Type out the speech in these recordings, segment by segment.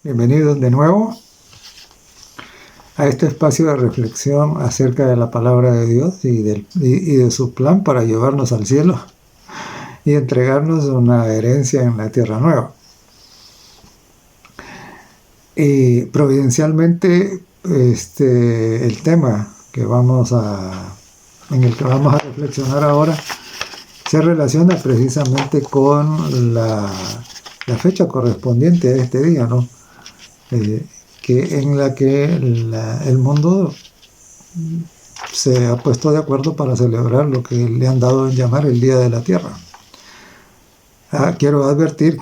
Bienvenidos de nuevo a este espacio de reflexión acerca de la palabra de Dios y de su plan para llevarnos al cielo y entregarnos una herencia en la tierra nueva. Y providencialmente el tema en el que vamos a reflexionar ahora se relaciona precisamente con la fecha correspondiente a este día, ¿no? En la que el mundo se ha puesto de acuerdo para celebrar lo que le han dado en llamar el Día de la Tierra. Quiero advertir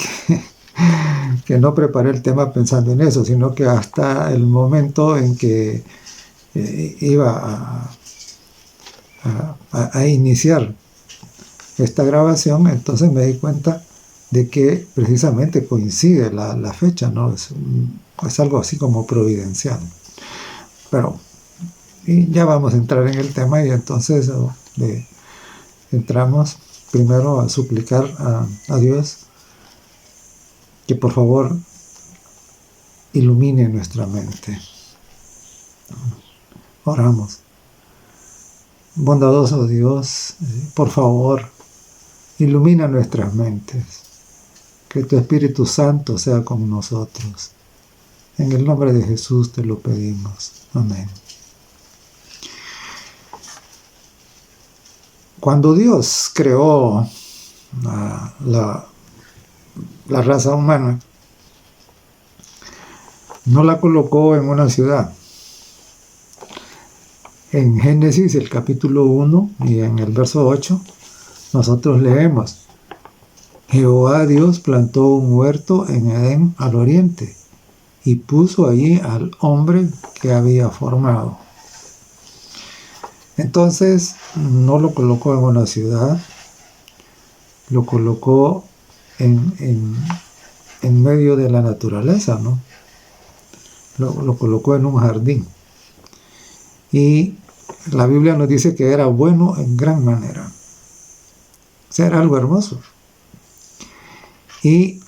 que no preparé el tema pensando en eso, sino que hasta el momento en que iba a iniciar esta grabación, entonces me di cuenta de que precisamente coincide la fecha, ¿no? Es algo así como providencial. Pero ya vamos a entrar en el tema y entonces entramos primero a suplicar a Dios que por favor ilumine nuestra mente. Oramos. Bondadoso Dios, por favor, ilumina nuestras mentes. Que tu Espíritu Santo sea con nosotros. En el nombre de Jesús te lo pedimos. Amén. Cuando Dios creó la raza humana, no la colocó en una ciudad. En Génesis, el capítulo 1 y en el verso 8, nosotros leemos: Jehová Dios plantó un huerto en Edén al oriente y puso allí al hombre que había formado. Entonces no lo colocó en una ciudad, lo colocó en medio de la naturaleza, ¿no? Lo colocó en un jardín. Y la Biblia nos dice que era bueno en gran manera. O sea, era algo hermoso. Y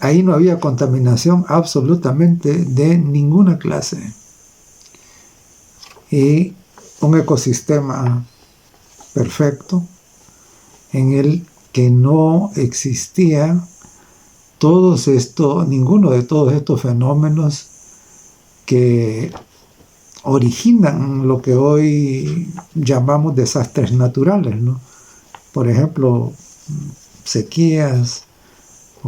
ahí no había contaminación absolutamente de ninguna clase. Y un ecosistema perfecto en el que no existía ninguno de todos estos fenómenos que originan lo que hoy llamamos desastres naturales, ¿no? Por ejemplo, sequías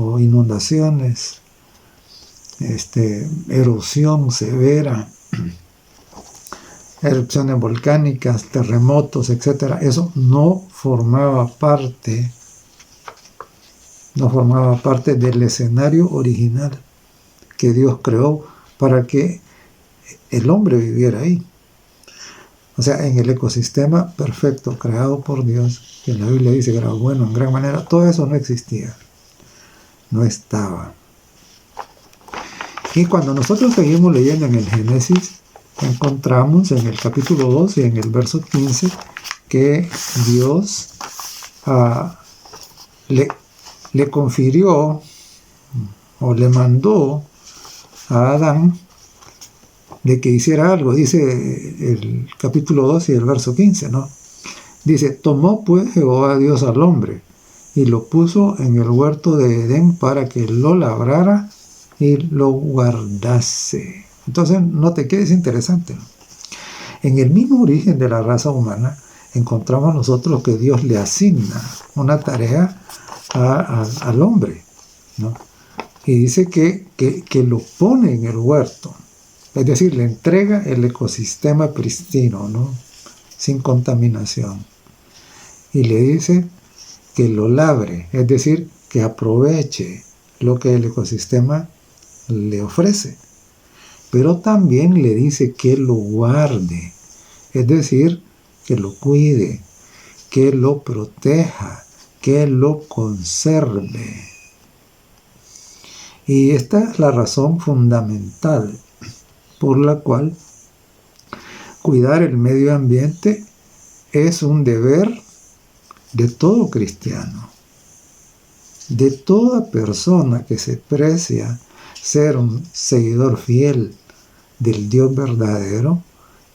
o inundaciones, erosión severa, erupciones volcánicas, terremotos, etc. Eso no formaba parte del escenario original que Dios creó para que el hombre viviera ahí. O sea, en el ecosistema perfecto creado por Dios, que la Biblia dice que era bueno en gran manera, todo eso no existía, no estaba. Y cuando nosotros seguimos leyendo en el Génesis, encontramos en el capítulo 2 y en el verso 15 que Dios le confirió o le mandó a Adán de que hiciera algo. Dice el capítulo 2 y el verso 15, ¿no? Dice: tomó pues Jehová Dios al hombre y lo puso en el huerto de Edén para que lo labrara y lo guardase. Entonces, note que es interesante, ¿no? En el mismo origen de la raza humana encontramos nosotros que Dios le asigna una tarea al hombre, ¿no? Y dice que lo pone en el huerto. Es decir, le entrega el ecosistema pristino, ¿no? Sin contaminación. Y le dice que lo labre, es decir, que aproveche lo que el ecosistema le ofrece. Pero también le dice que lo guarde, es decir, que lo cuide, que lo proteja, que lo conserve. Y esta es la razón fundamental por la cual cuidar el medio ambiente es un deber de todo cristiano, de toda persona que se precia ser un seguidor fiel del Dios verdadero,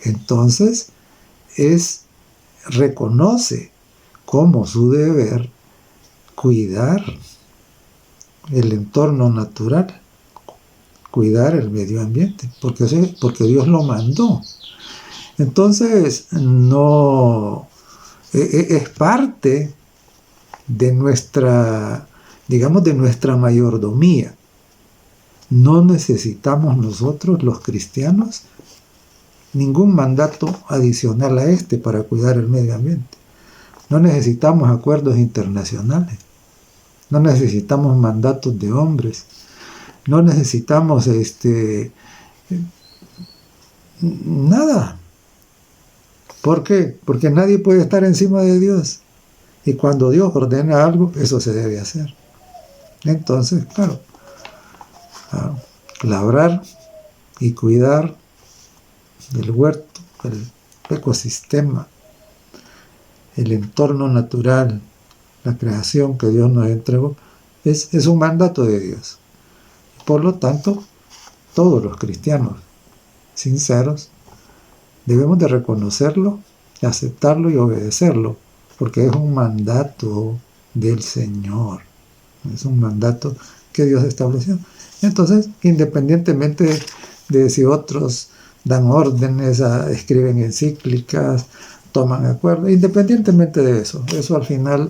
entonces reconoce como su deber cuidar el entorno natural, cuidar el medio ambiente, porque Dios lo mandó. Entonces, no es parte de nuestra, digamos, de nuestra mayordomía. No necesitamos nosotros, los cristianos, ningún mandato adicional a este para cuidar el medio ambiente. No necesitamos acuerdos internacionales. No necesitamos mandatos de hombres. No necesitamos nada. ¿Por qué? Porque nadie puede estar encima de Dios. Y cuando Dios ordena algo, eso se debe hacer. Entonces, claro, labrar y cuidar el huerto, el ecosistema, el entorno natural, la creación que Dios nos entregó, es un mandato de Dios. Por lo tanto, todos los cristianos sinceros debemos de reconocerlo, aceptarlo y obedecerlo, porque es un mandato del Señor. Es un mandato que Dios estableció. Entonces, independientemente de si otros dan órdenes, escriben encíclicas, toman acuerdos, independientemente de eso al final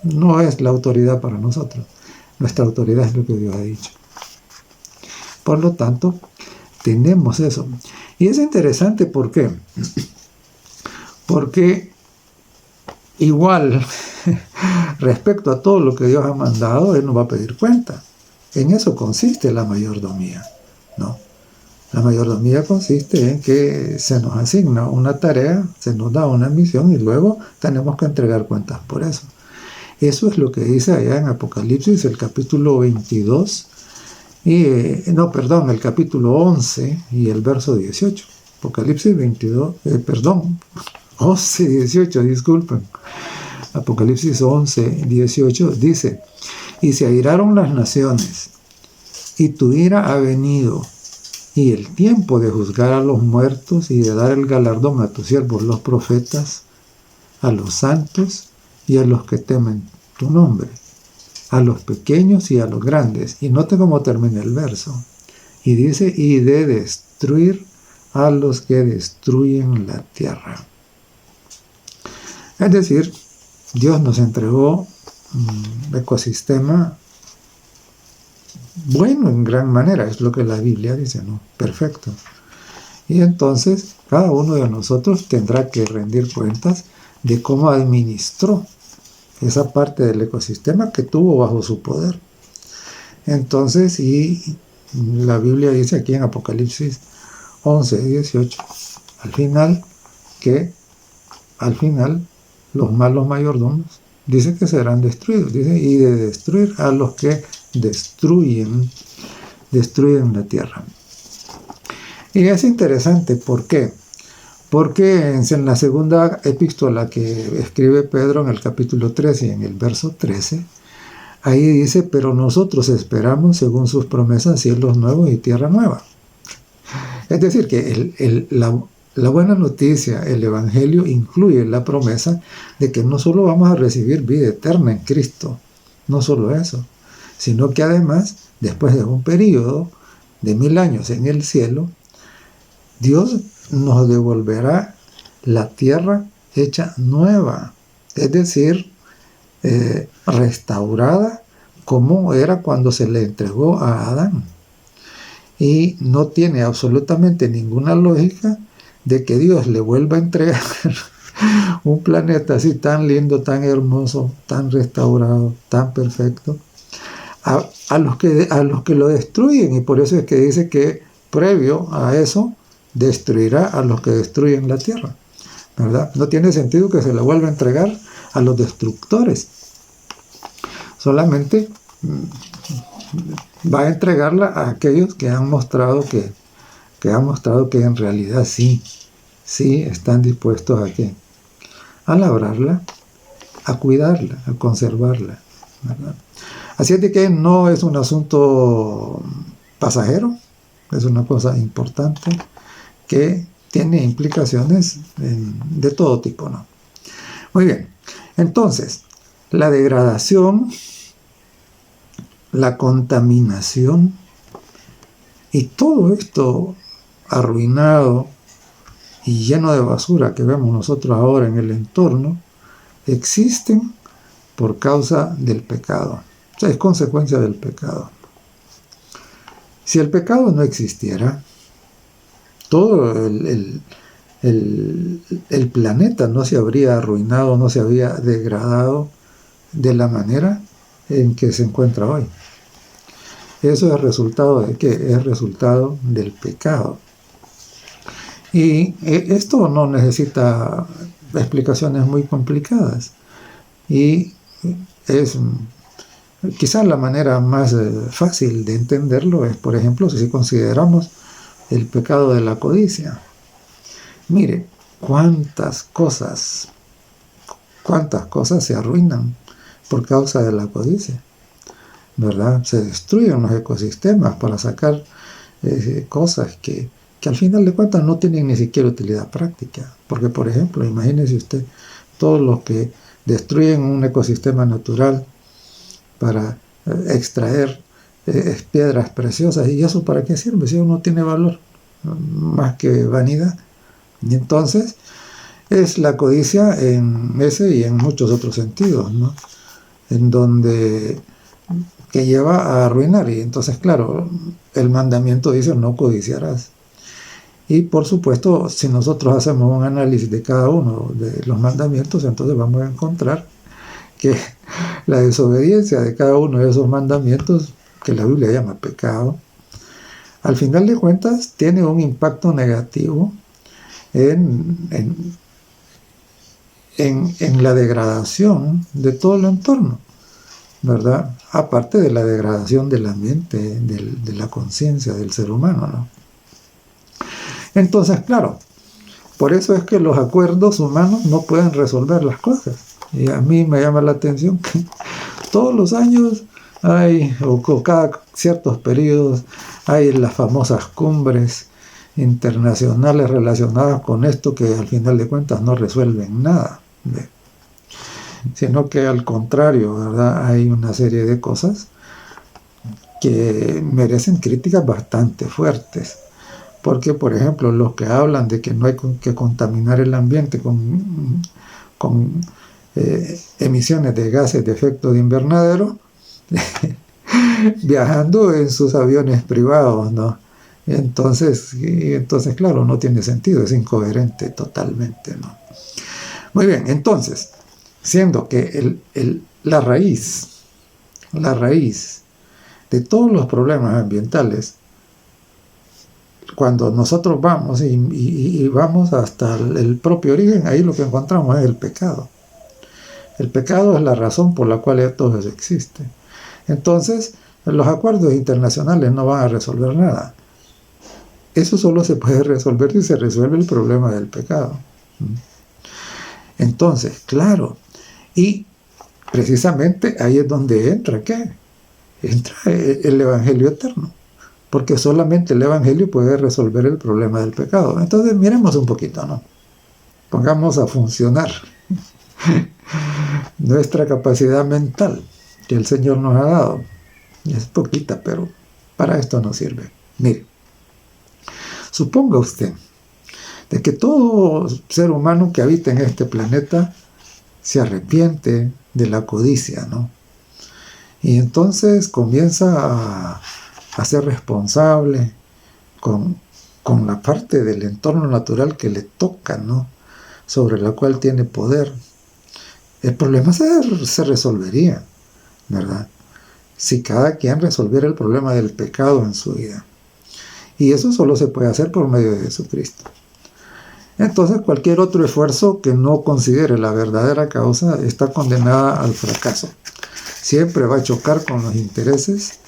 no es la autoridad para nosotros. Nuestra autoridad es lo que Dios ha dicho. Por lo tanto, tenemos eso. Y es interesante, ¿por qué? Porque igual, respecto a todo lo que Dios ha mandado, Él nos va a pedir cuenta. En eso consiste la mayordomía, ¿no? La mayordomía consiste en que se nos asigna una tarea, se nos da una misión y luego tenemos que entregar cuentas por eso. Eso es lo que dice allá en Apocalipsis, el capítulo 22, el capítulo 11 y el verso 18. Apocalipsis 11, 18, disculpen. Apocalipsis 11, 18 dice: y se airaron las naciones, y tu ira ha venido, y el tiempo de juzgar a los muertos y de dar el galardón a tus siervos los profetas, a los santos y a los que temen tu nombre, a los pequeños y a los grandes. Y note cómo termina el verso. Y dice: y de destruir a los que destruyen la tierra. Es decir, Dios nos entregó un ecosistema bueno en gran manera, es lo que la Biblia dice, ¿no? Perfecto. Y entonces cada uno de nosotros tendrá que rendir cuentas de cómo administró esa parte del ecosistema que tuvo bajo su poder. Entonces, y la Biblia dice aquí en Apocalipsis 11, 18, al final los malos mayordomos dice que serán destruidos, dice, y de destruir a los que destruyen la tierra. Y es interesante, ¿por qué? Porque en la segunda epístola que escribe Pedro en el capítulo 13 y en el verso 13, ahí dice: pero nosotros esperamos según sus promesas cielos nuevos y tierra nueva. Es decir, que la buena noticia, el Evangelio, incluye la promesa de que no solo vamos a recibir vida eterna en Cristo, no solo eso, sino que además, después de un periodo de 1000 años en el cielo, Dios nos devolverá la tierra hecha nueva, es decir, restaurada como era cuando se le entregó a Adán. Y no tiene absolutamente ninguna lógica de que Dios le vuelva a entregar un planeta así tan lindo, tan hermoso, tan restaurado, tan perfecto, a los que lo destruyen. Y por eso es que dice que previo a eso destruirá a los que destruyen la tierra, ¿verdad? No tiene sentido que se la vuelva a entregar a los destructores. Solamente va a entregarla a aquellos que han mostrado que en realidad sí están dispuestos a labrarla, a cuidarla, a conservarla, ¿verdad? Así es de que no es un asunto pasajero, es una cosa importante que tiene implicaciones de todo tipo, ¿no? Muy bien, entonces, la degradación, la contaminación y todo esto arruinado y lleno de basura que vemos nosotros ahora en el entorno, existen por causa del pecado. O sea, es consecuencia del pecado. Si el pecado no existiera, todo el planeta no se habría arruinado, no se habría degradado de la manera en que se encuentra hoy. Eso es resultado de ¿qué? Es resultado del pecado. Y esto no necesita explicaciones muy complicadas. Y es quizás la manera más fácil de entenderlo es, por ejemplo, si consideramos el pecado de la codicia. Mire, cuántas cosas se arruinan por causa de la codicia, ¿verdad? Se destruyen los ecosistemas para sacar cosas que al final de cuentas no tienen ni siquiera utilidad práctica. Porque, por ejemplo, imagínese usted todos los que destruyen un ecosistema natural para extraer piedras preciosas. ¿Y eso para qué sirve? Si no tiene valor, más que vanidad. Y entonces es la codicia en ese y en muchos otros sentidos, ¿no? En donde que lleva a arruinar. Y entonces, claro, el mandamiento dice no codiciarás. Y por supuesto, si nosotros hacemos un análisis de cada uno de los mandamientos, entonces vamos a encontrar que la desobediencia de cada uno de esos mandamientos, que la Biblia llama pecado, al final de cuentas tiene un impacto negativo en la degradación de todo el entorno, ¿verdad? Aparte de la degradación de la mente, de la conciencia del ser humano, ¿no? Entonces, claro, por eso es que los acuerdos humanos no pueden resolver las cosas. Y a mí me llama la atención que todos los años hay, o cada ciertos periodos, hay las famosas cumbres internacionales relacionadas con esto que al final de cuentas no resuelven nada, ¿ve? Sino que al contrario, ¿verdad? Hay una serie de cosas que merecen críticas bastante fuertes. Porque, por ejemplo, los que hablan de que no hay que contaminar el ambiente con emisiones de gases de efecto de invernadero, viajando en sus aviones privados, ¿no? Entonces, claro, no tiene sentido, es incoherente totalmente, ¿no? Muy bien, entonces, siendo que la raíz de todos los problemas ambientales, cuando nosotros vamos y vamos hasta el propio origen, ahí lo que encontramos es el pecado. El pecado es la razón por la cual todo eso existe. Entonces, los acuerdos internacionales no van a resolver nada. Eso solo se puede resolver si se resuelve el problema del pecado. Entonces, claro, y precisamente ahí es donde entra, ¿qué? Entra el Evangelio eterno. Porque solamente el Evangelio puede resolver el problema del pecado. Entonces, miremos un poquito, ¿no? Pongamos a funcionar nuestra capacidad mental que el Señor nos ha dado. Es poquita, pero para esto nos sirve. Mire, suponga usted de que todo ser humano que habita en este planeta se arrepiente de la codicia, ¿no? Y entonces comienza a ser responsable con la parte del entorno natural que le toca, ¿no? Sobre la cual tiene poder. El problema se resolvería, ¿verdad? Si cada quien resolviera el problema del pecado en su vida. Y eso solo se puede hacer por medio de Jesucristo. Entonces cualquier otro esfuerzo que no considere la verdadera causa está condenada al fracaso. Siempre va a chocar con los intereses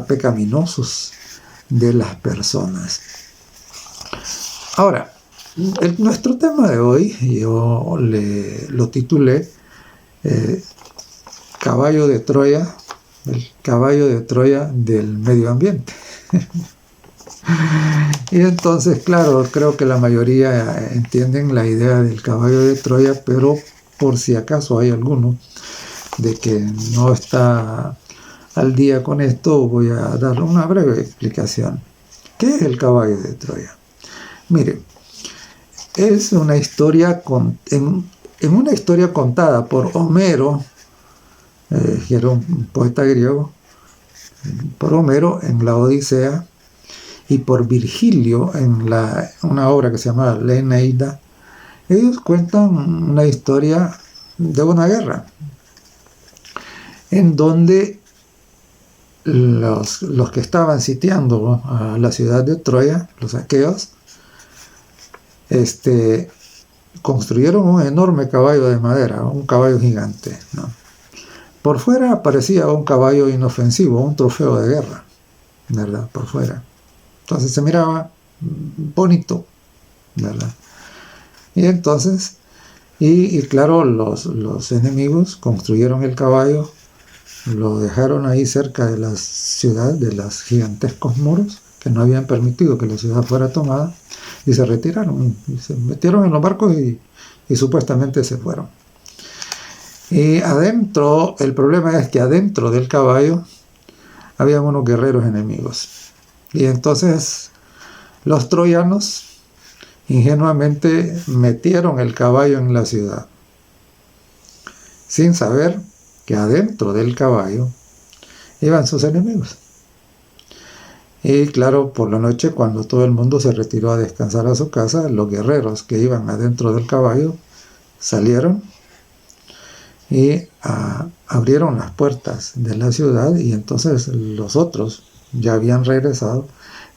pecaminosos de las personas. Ahora, nuestro tema de hoy, yo lo titulé Caballo de Troya el caballo de Troya del medio ambiente. Y entonces, claro, creo que la mayoría entienden la idea del caballo de Troya, pero por si acaso hay alguno de que no está al día con esto, voy a dar una breve explicación. ¿Qué es el caballo de Troya? Mire, es una historia en una historia contada por Homero, que era un poeta griego, por Homero en la Odisea, y por Virgilio en una obra que se llama La Eneida. Ellos cuentan una historia de una guerra, en donde los que estaban sitiando a la ciudad de Troya, los aqueos, construyeron un enorme caballo de madera, un caballo gigante, ¿no? Por fuera parecía un caballo inofensivo, un trofeo de guerra, ¿verdad? Por fuera. Entonces se miraba bonito, ¿verdad? Y entonces, y claro, los enemigos construyeron el caballo, lo dejaron ahí cerca de la ciudad, de los gigantescos muros, que no habían permitido que la ciudad fuera tomada, y se retiraron, y se metieron en los barcos y supuestamente se fueron. Y adentro, el problema es que adentro del caballo había unos guerreros enemigos. Y entonces los troyanos ingenuamente metieron el caballo en la ciudad, sin saber que adentro del caballo iban sus enemigos. Y claro, por la noche, cuando todo el mundo se retiró a descansar a su casa, los guerreros que iban adentro del caballo salieron y abrieron las puertas de la ciudad, y entonces los otros ya habían regresado.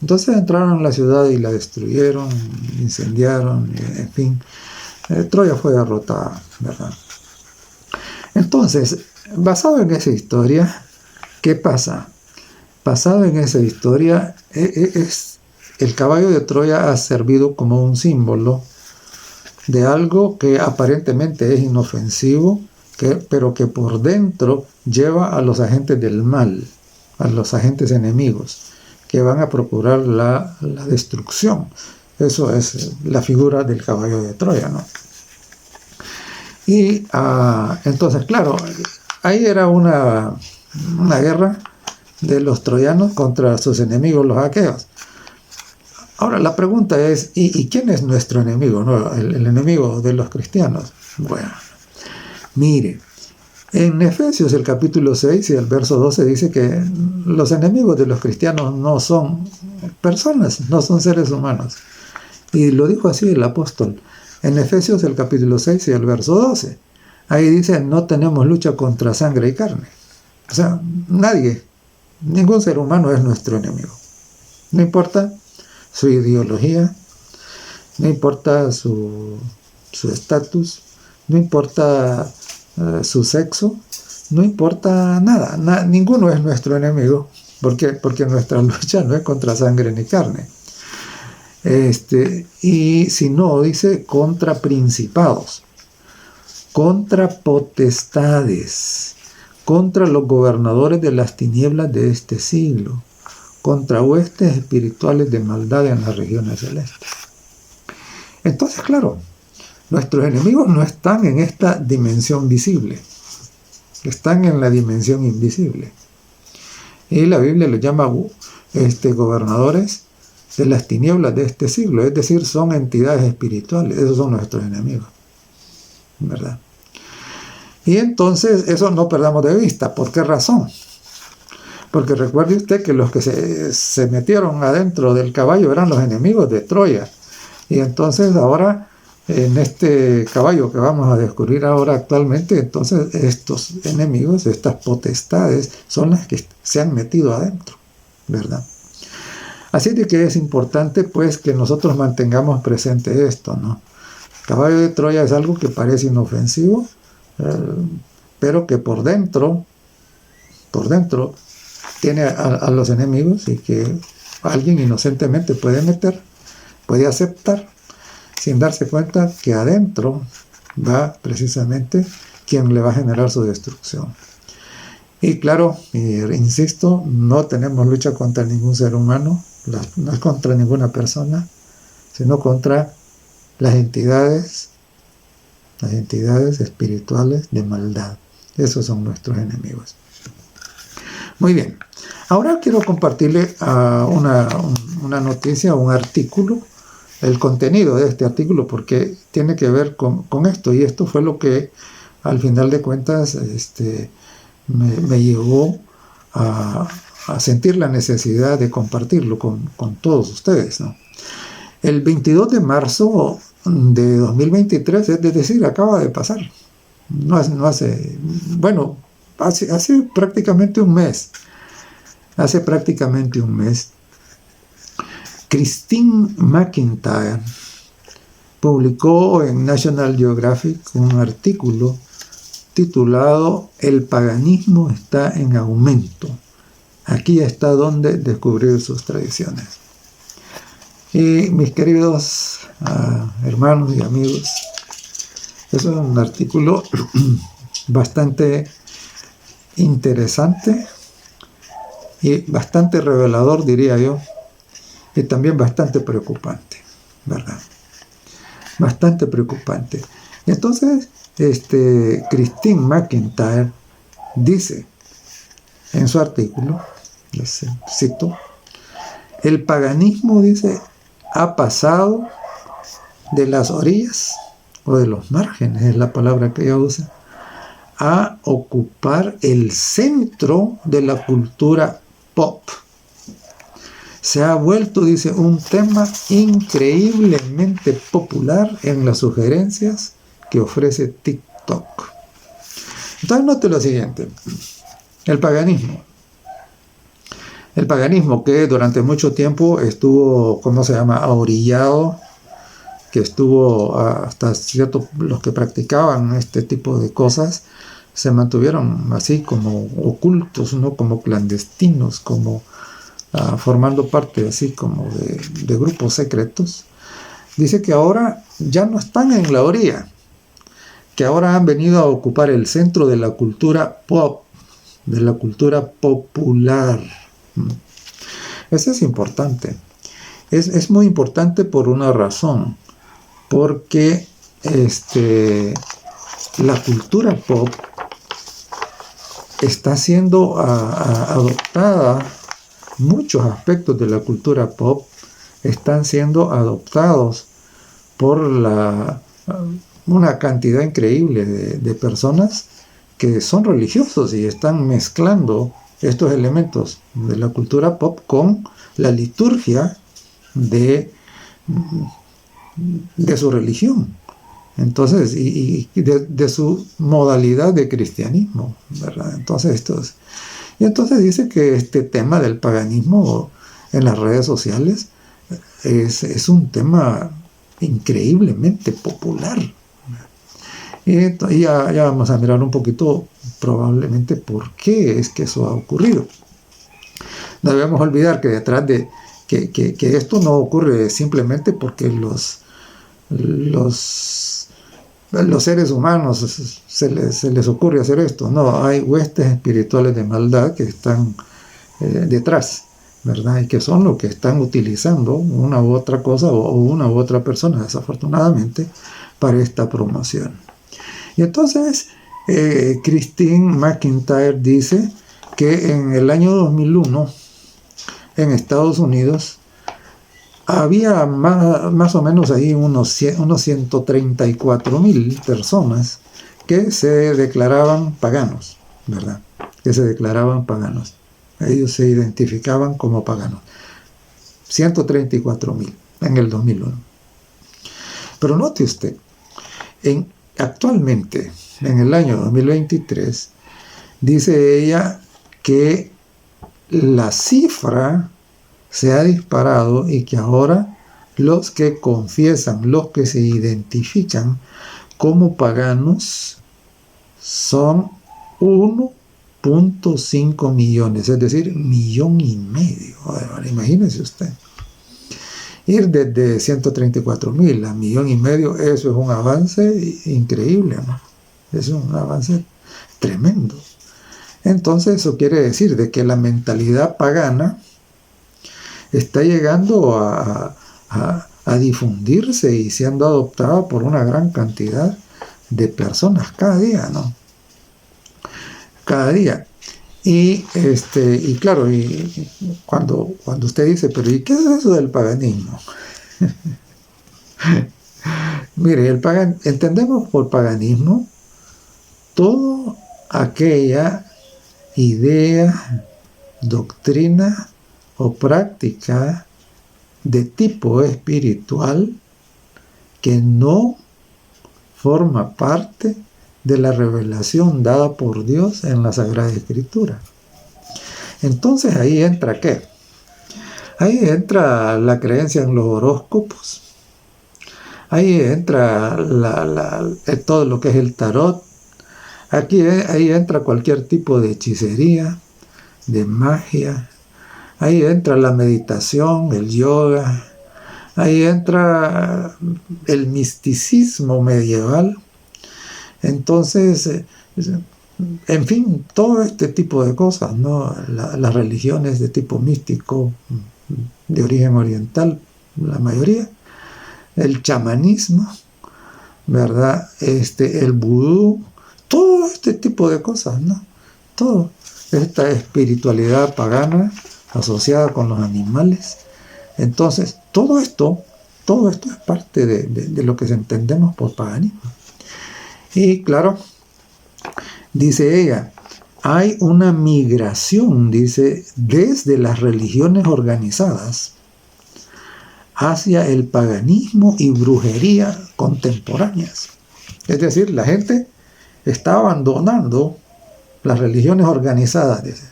Entonces entraron a la ciudad y la destruyeron, incendiaron, en fin. Troya fue derrotada, ¿verdad? Entonces, basado en esa historia, ¿qué pasa? Basado en esa historia, el caballo de Troya ha servido como un símbolo de algo que aparentemente es inofensivo, pero que por dentro lleva a los agentes del mal, a los agentes enemigos, que van a procurar la destrucción. Eso es la figura del caballo de Troya, ¿no? Y entonces, claro, ahí era una guerra de los troyanos contra sus enemigos, los aqueos. Ahora, la pregunta es, ¿y quién es nuestro enemigo, no? El enemigo de los cristianos. Bueno, mire, en Efesios el capítulo 6 y el verso 12 dice que los enemigos de los cristianos no son personas, no son seres humanos. Y lo dijo así el apóstol en Efesios el capítulo 6 y el verso 12. Ahí dice, no tenemos lucha contra sangre y carne. O sea, ningún ser humano es nuestro enemigo. No importa su ideología, no importa su estatus, no importa su sexo, no importa nada, ninguno es nuestro enemigo. ¿Por qué? Porque nuestra lucha no es contra sangre ni carne. Y si no, dice contra principados, contra potestades, contra los gobernadores de las tinieblas de este siglo, contra huestes espirituales de maldad en las regiones celestes. Entonces, claro, nuestros enemigos no están en esta dimensión visible, están en la dimensión invisible. Y la Biblia los llama gobernadores de las tinieblas de este siglo, es decir, son entidades espirituales, esos son nuestros enemigos, ¿verdad? Y entonces eso no perdamos de vista. ¿Por qué razón? Porque recuerde usted que los que se metieron adentro del caballo eran los enemigos de Troya. Y entonces ahora, en este caballo que vamos a descubrir ahora actualmente, entonces estos enemigos, estas potestades, son las que se han metido adentro, ¿verdad? Así de que es importante pues que nosotros mantengamos presente esto, ¿no? El caballo de Troya es algo que parece inofensivo, pero que por dentro tiene a los enemigos, y que alguien inocentemente puede aceptar, sin darse cuenta que adentro va precisamente quien le va a generar su destrucción. Y claro, insisto, no tenemos lucha contra ningún ser humano, no es contra ninguna persona, sino contra las entidades espirituales de maldad. Esos son nuestros enemigos. Muy bien. Ahora quiero compartirle una noticia, un artículo, el contenido de este artículo, porque tiene que ver con esto, y esto fue lo que al final de cuentas me llevó a sentir la necesidad de compartirlo con todos ustedes, ¿no? El 22 de marzo de 2023, es decir, acaba de pasar, hace prácticamente un mes, Christine McIntyre publicó en National Geographic un artículo titulado "El paganismo está en aumento. Aquí está donde descubrir sus tradiciones". Y mis queridos hermanos y amigos, es un artículo bastante interesante y bastante revelador, diría yo, y también bastante preocupante, ¿verdad? Bastante preocupante. Entonces, Christine McIntyre dice en su artículo, les cito: "El paganismo", dice, "ha pasado de las orillas o de los márgenes", es la palabra que ella usa, "a ocupar el centro de la cultura pop. Se ha vuelto", dice, "un tema increíblemente popular en las sugerencias que ofrece TikTok". Entonces note lo siguiente: el paganismo que durante mucho tiempo estuvo, ahorillado, que estuvo hasta cierto, los que practicaban este tipo de cosas se mantuvieron así como ocultos, ¿no? Como clandestinos, como formando parte así como de grupos secretos. Dice que ahora ya no están en la orilla, que ahora han venido a ocupar el centro de la cultura pop, de la cultura popular. Eso es importante. Es muy importante por una razón, porque la cultura pop está siendo adoptada, muchos aspectos de la cultura pop están siendo adoptados por una cantidad increíble de personas que son religiosos y están mezclando estos elementos de la cultura pop con la liturgia de su religión. Entonces, y de su modalidad de cristianismo, ¿verdad? Entonces dice que este tema del paganismo en las redes sociales es un tema increíblemente popular. Y ya vamos a mirar un poquito probablemente por qué es que eso ha ocurrido. No debemos olvidar que detrás de que esto no ocurre simplemente porque los seres humanos se les ocurre hacer esto. No, hay huestes espirituales de maldad que están detrás, ¿verdad? Y que son los que están utilizando una u otra cosa o una u otra persona, desafortunadamente, para esta promoción. Y entonces Christine McIntyre dice que en el año 2001 en Estados Unidos había más o menos ahí unos 134,000 personas que se declaraban paganos, ¿verdad? Que se declaraban paganos. Ellos se identificaban como paganos. 134,000 en el 2001. Pero note usted, actualmente, en el año 2023, dice ella que la cifra se ha disparado y que ahora los que confiesan, los que se identifican como paganos son 1.5 millones, es decir, 1,5 millones. Ahora, imagínese usted. Ir desde 134,000 a 1,5 millones, eso es un avance increíble, ¿no? Es un avance tremendo. Entonces eso quiere decir de que la mentalidad pagana está llegando a difundirse y siendo adoptada por una gran cantidad de personas cada día, ¿no? Cada día. Y claro, y cuando usted dice, pero ¿y qué es eso del paganismo? Mire, entendemos por paganismo toda aquella idea, doctrina o práctica de tipo espiritual que no forma parte de la revelación dada por Dios en la Sagrada Escritura. Entonces ahí entra ¿qué? Ahí entra la creencia en los horóscopos, ahí entra todo lo que es el tarot, ahí entra cualquier tipo de hechicería, de magia, ahí entra la meditación, el yoga, ahí entra el misticismo medieval. Entonces, en fin, todo este tipo de cosas, ¿no? Las religiones de tipo místico, de origen oriental, la mayoría, el chamanismo, ¿verdad? El vudú, todo este tipo de cosas, ¿no? Todo esta espiritualidad pagana asociada con los animales. Entonces, todo esto es parte de lo que entendemos por paganismo. Y claro, dice ella, hay una migración, dice, desde las religiones organizadas hacia el paganismo y brujería contemporáneas. Es decir, la gente está abandonando las religiones organizadas, dice.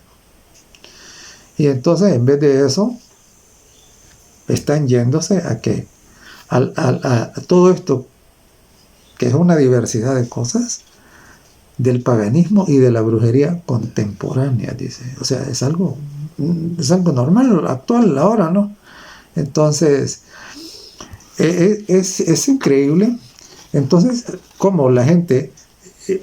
Y entonces, en vez de eso, están yéndose a que a todo esto, que es una diversidad de cosas, del paganismo y de la brujería contemporánea, dice. O sea, es algo normal, actual ahora, ¿no? Entonces, es increíble. Entonces, como la gente,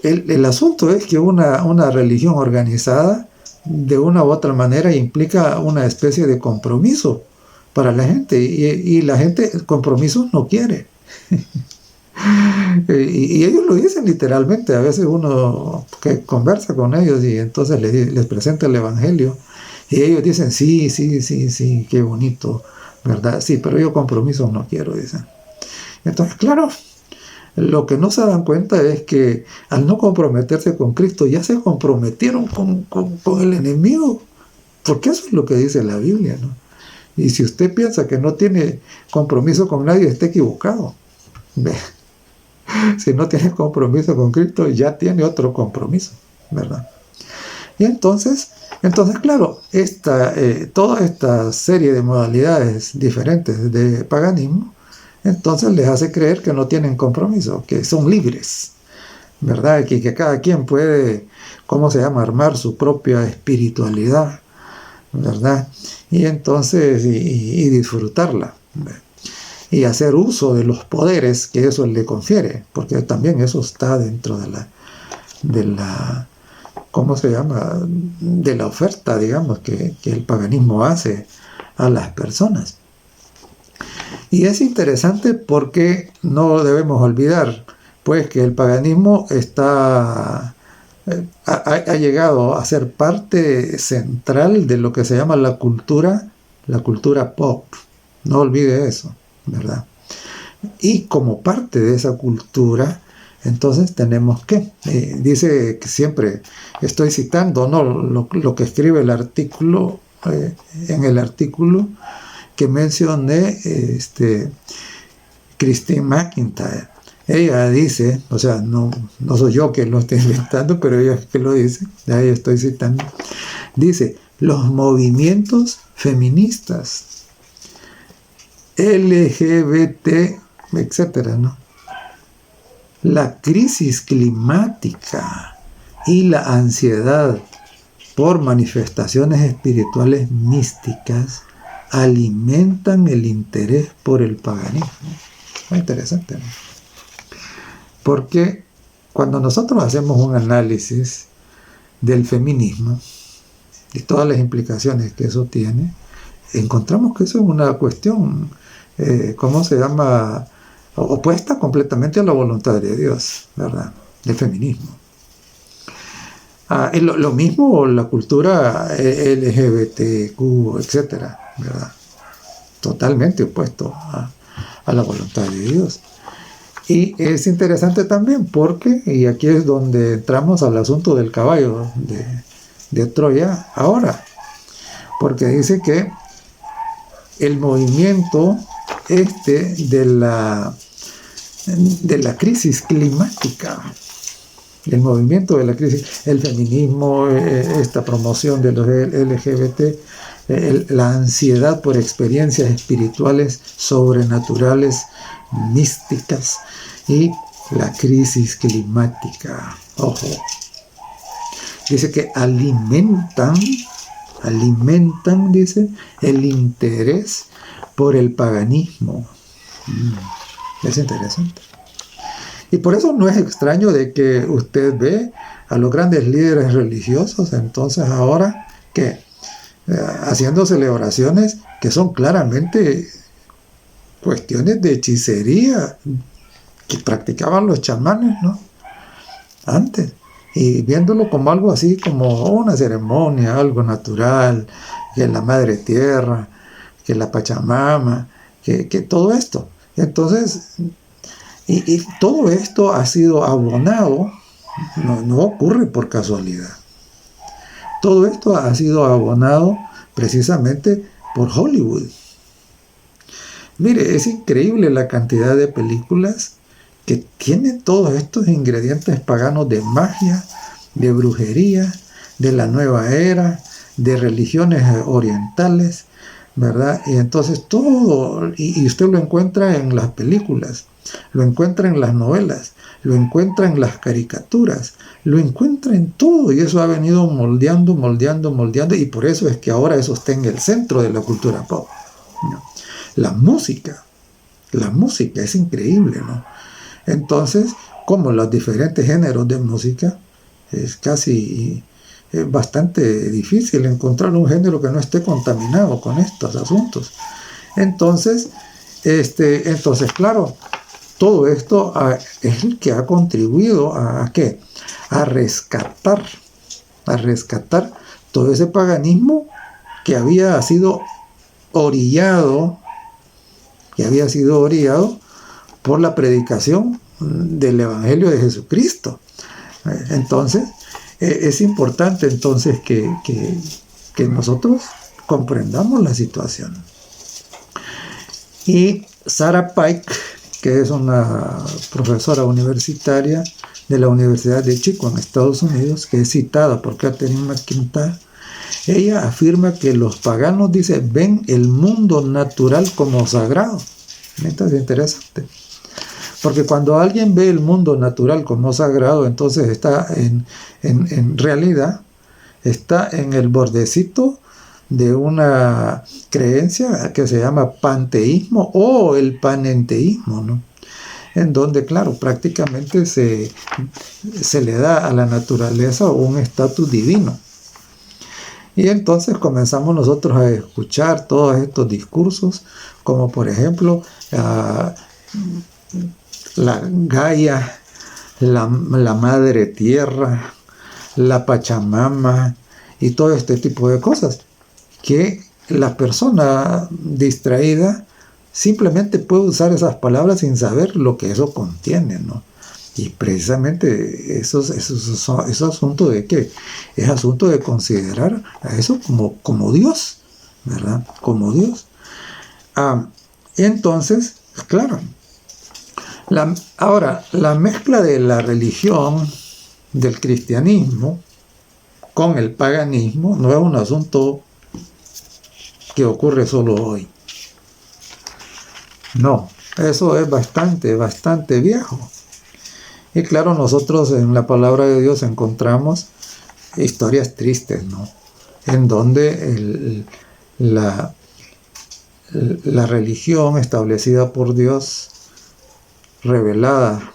el asunto es que una religión organizada, de una u otra manera, implica una especie de compromiso para la gente, y la gente compromisos no quiere. Y ellos lo dicen literalmente. A veces uno que conversa con ellos y entonces les presenta el evangelio y ellos dicen sí, qué bonito, ¿verdad? Sí, pero yo compromisos no quiero, dicen. Entonces, claro, lo que no se dan cuenta es que al no comprometerse con Cristo ya se comprometieron con el enemigo, porque eso es lo que dice la Biblia, ¿no? Y si usted piensa que no tiene compromiso con nadie, está equivocado. ¿Ve? Si no tiene compromiso con Cristo, ya tiene otro compromiso, ¿verdad? Y entonces claro, toda esta serie de modalidades diferentes de paganismo, entonces les hace creer que no tienen compromiso, que son libres, ¿verdad? Que cada quien puede, armar su propia espiritualidad, ¿verdad? Y entonces, y disfrutarla, ¿verdad? Y hacer uso de los poderes que eso le confiere, porque también eso está dentro de la de la oferta, digamos, que el paganismo hace a las personas. Y es interesante porque no debemos olvidar, pues, que el paganismo ha llegado a ser parte central de lo que se llama la cultura pop. No olvide eso, ¿verdad? Y como parte de esa cultura, entonces tenemos que, dice que siempre estoy citando, ¿no?, lo que escribe el artículo, en el artículo que mencioné, Christine McIntyre. Ella dice, o sea, no soy yo que lo estoy inventando, pero ella es que lo dice, ahí estoy citando, dice, los movimientos feministas, LGBT, etcétera, ¿no?, la crisis climática y la ansiedad por manifestaciones espirituales místicas alimentan el interés por el paganismo. Muy interesante, ¿no? Porque cuando nosotros hacemos un análisis del feminismo y todas las implicaciones que eso tiene, encontramos que eso es una cuestión, ¿cómo se llama?, opuesta completamente a la voluntad de Dios, ¿verdad?, del feminismo. Lo mismo la cultura LGBTQ, etcétera, ¿verdad?, totalmente opuesto a la voluntad de Dios. Y es interesante también porque, y aquí es donde entramos al asunto del caballo de Troya ahora, porque dice que el movimiento de la crisis climática, el movimiento de la crisis, el feminismo, esta promoción de los LGBT, la ansiedad por experiencias espirituales, sobrenaturales, místicas, y la crisis climática. Ojo, dice que alimentan, dice, el interés por el paganismo. Es interesante. Y por eso no es extraño de que usted ve a los grandes líderes religiosos, entonces ahora que haciendo celebraciones que son claramente cuestiones de hechicería que practicaban los chamanes, ¿no?, antes, y viéndolo como algo así, como una ceremonia, algo natural, que la madre tierra, que la Pachamama, que todo esto. Entonces, y todo esto ha sido abonado, no ocurre por casualidad. Todo esto ha sido abonado precisamente por Hollywood. Mire, es increíble la cantidad de películas que tienen todos estos ingredientes paganos de magia, de brujería, de la nueva era, de religiones orientales, ¿verdad? Y entonces todo, y usted lo encuentra en las películas, lo encuentra en las novelas, lo encuentra en las caricaturas, lo encuentra en todo, y eso ha venido moldeando, y por eso es que ahora eso está en el centro de la cultura pop, ¿no? La música es increíble, ¿no? Entonces, como los diferentes géneros de música, es bastante difícil encontrar un género que no esté contaminado con estos asuntos. Entonces, claro, todo esto es el que ha contribuido a ¿qué? A rescatar todo ese paganismo que había sido orillado por la predicación del Evangelio de Jesucristo. Entonces, es importante entonces que nosotros comprendamos la situación. Y Sarah Pike, que es una profesora universitaria de la Universidad de Chico en Estados Unidos, que es citada por Catherine McIntyre, ella afirma que los paganos, dice, ven el mundo natural como sagrado. Esto es interesante. Porque cuando alguien ve el mundo natural como sagrado, entonces está en realidad, está en el bordecito de una creencia que se llama panteísmo o el panenteísmo, ¿no? En donde, claro, prácticamente se le da a la naturaleza un estatus divino. Y entonces comenzamos nosotros a escuchar todos estos discursos, como por ejemplo la Gaia, la Madre Tierra, la Pachamama y todo este tipo de cosas, que la persona distraída simplemente puede usar esas palabras sin saber lo que eso contiene, ¿no? Y precisamente eso es asunto de ¿qué? Es asunto de considerar a eso como Dios, ¿verdad? Como Dios. Entonces, claro, ahora, la mezcla de la religión, del cristianismo, con el paganismo, no es un asunto que ocurre solo hoy. No, eso es bastante viejo. Y claro, nosotros en la palabra de Dios encontramos historias tristes, ¿no? En donde la religión establecida por Dios, revelada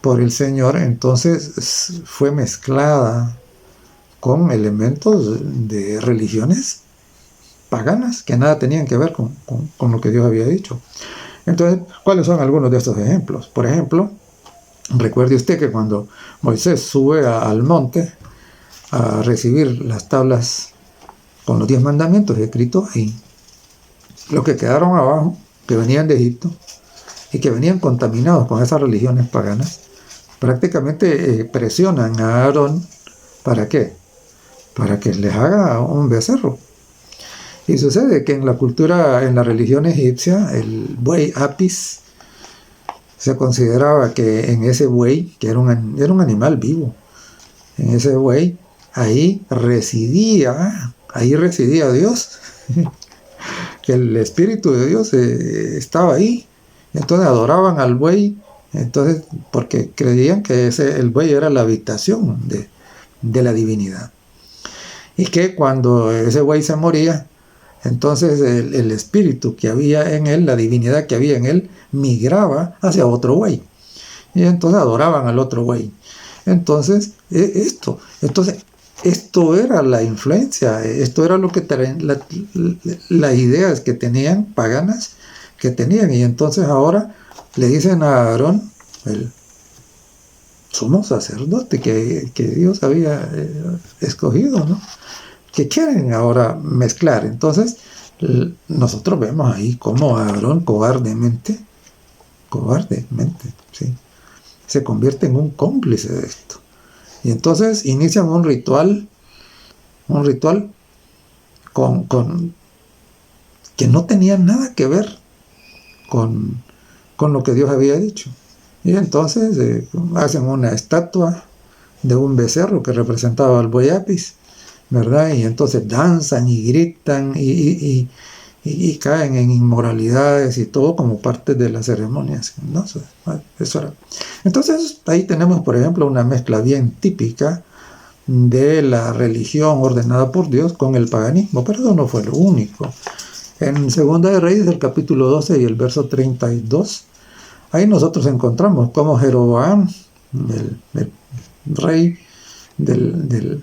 por el Señor, entonces fue mezclada con elementos de religiones paganas que nada tenían que ver con lo que Dios había dicho. Entonces, ¿cuáles son algunos de estos ejemplos? Por ejemplo, recuerde usted que cuando Moisés sube al monte a recibir las tablas con los 10 mandamientos escritos ahí, los que quedaron abajo, que venían de Egipto y que venían contaminados con esas religiones paganas, prácticamente presionan a Aarón. ¿Para qué? Para que les haga un becerro. Y sucede que en la cultura, en la religión egipcia, el buey Apis, se consideraba que en ese buey, que era un animal vivo, en ese buey, ahí residía Dios, que el Espíritu de Dios estaba ahí. Entonces adoraban al buey, entonces, porque creían que el buey era la habitación de la divinidad. Y que cuando ese buey se moría, entonces el espíritu que había en él, la divinidad que había en él, migraba hacia otro buey. Y entonces adoraban al otro buey. Entonces, esto era la influencia, esto era lo que las ideas que tenían, paganas, que tenían. Y entonces ahora le dicen a Aarón, el sumo sacerdote que Dios había escogido, ¿no?, que quieren ahora mezclar. Entonces, nosotros vemos ahí cómo Aarón cobardemente, ¿sí?, se convierte en un cómplice de esto. Y entonces inician un ritual con que no tenía nada que ver con lo que Dios había dicho. Y entonces hacen una estatua de un becerro que representaba al buey Apis, ¿verdad? Y entonces danzan y gritan y caen en inmoralidades y todo como parte de las ceremonias, ¿no? Eso era. Entonces ahí tenemos, por ejemplo, una mezcla bien típica de la religión ordenada por Dios con el paganismo, pero eso no fue lo único. En Segunda de Reyes, el capítulo 12 y el verso 32, ahí nosotros encontramos cómo Jeroboam, el rey de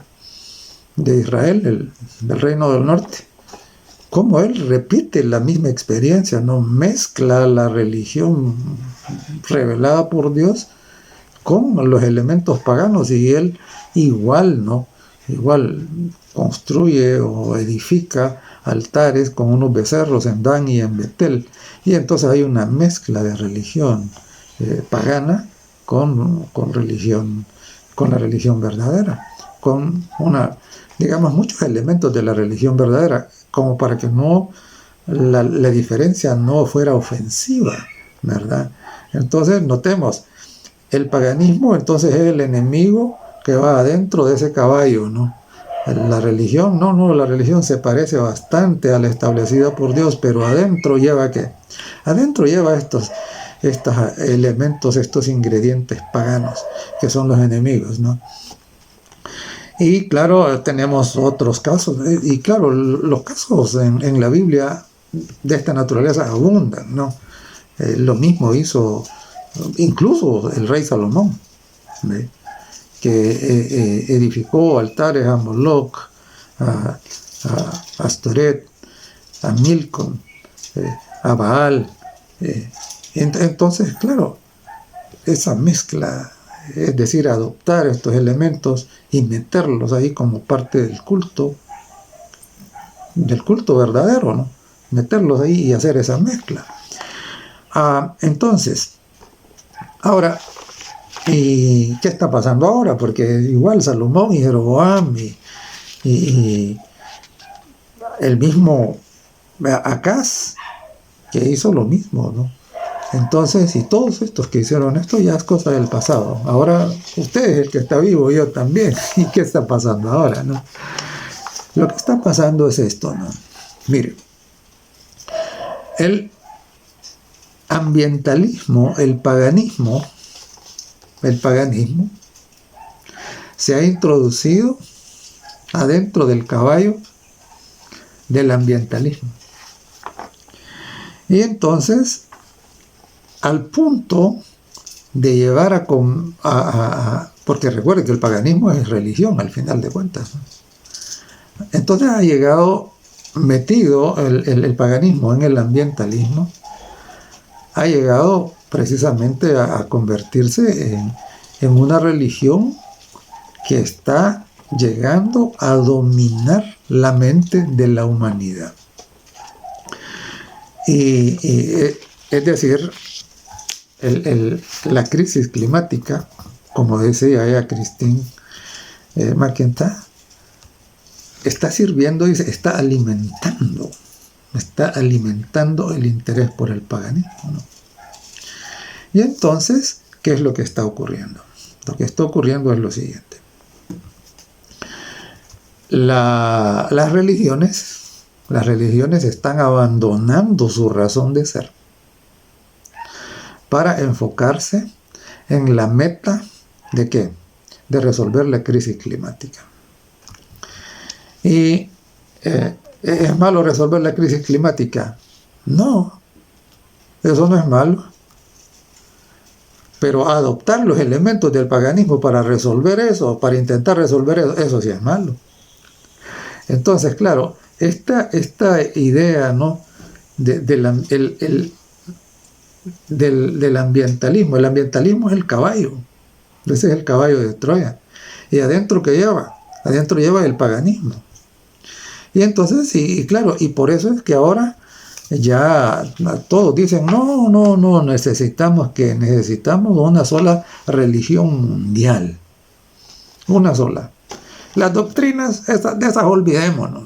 Israel, del reino del norte, cómo él repite la misma experiencia, ¿no? Mezcla la religión revelada por Dios con los elementos paganos, y él igual construye o edifica altares con unos becerros en Dan y en Betel, y entonces hay una mezcla de religión pagana con la religión verdadera, con muchos elementos de la religión verdadera, como para que la diferencia no fuera ofensiva, ¿verdad? Entonces notemos, el paganismo entonces es el enemigo que va adentro de ese caballo, ¿no? La religión, la religión se parece bastante a la establecida por Dios, pero adentro lleva ¿qué? Adentro lleva estos elementos, estos ingredientes paganos, que son los enemigos, ¿no? Y claro, tenemos otros casos, y claro, los casos en la Biblia de esta naturaleza abundan, ¿no? Lo mismo hizo incluso el rey Salomón, ¿sí?, que edificó altares a Moloch, a Astoret, a Milcom, a Baal. Entonces, claro, esa mezcla, es decir, adoptar estos elementos y meterlos ahí como parte del culto verdadero, ¿no? Meterlos ahí y hacer esa mezcla. Entonces, ahora, ¿y qué está pasando ahora? Porque igual Salomón y Jeroboam y el mismo Acaz, que hizo lo mismo, ¿no? Entonces, y todos estos que hicieron esto ya es cosa del pasado. Ahora usted es el que está vivo, yo también. ¿Y qué está pasando ahora, no? Lo que está pasando es esto, ¿no? Mire, el ambientalismo, el paganismo se ha introducido adentro del caballo del ambientalismo. Y entonces, al punto de llevar porque recuerde que el paganismo es religión al final de cuentas, ¿no? Entonces ha llegado metido el paganismo en el ambientalismo, ha llegado precisamente a convertirse en una religión que está llegando a dominar la mente de la humanidad. Y es decir, la crisis climática, como decía ella Christine McIntyre, está sirviendo y está alimentando el interés por el paganismo, ¿no? Y entonces, ¿qué es lo que está ocurriendo? Lo que está ocurriendo es lo siguiente. Las religiones están abandonando su razón de ser para enfocarse en la meta ¿de qué? De resolver la crisis climática. ¿Y es malo resolver la crisis climática? No, eso no es malo. Pero adoptar los elementos del paganismo para resolver eso, para intentar resolver eso sí es malo. Entonces, claro, esta idea, ¿no?, del ambientalismo. El ambientalismo es el caballo. Ese es el caballo de Troya. Y adentro, ¿qué lleva? Adentro lleva el paganismo. Y entonces, sí, claro, y por eso es que ahora ya todos dicen, no, necesitamos una sola religión mundial. Una sola. Las doctrinas, de esas olvidémonos,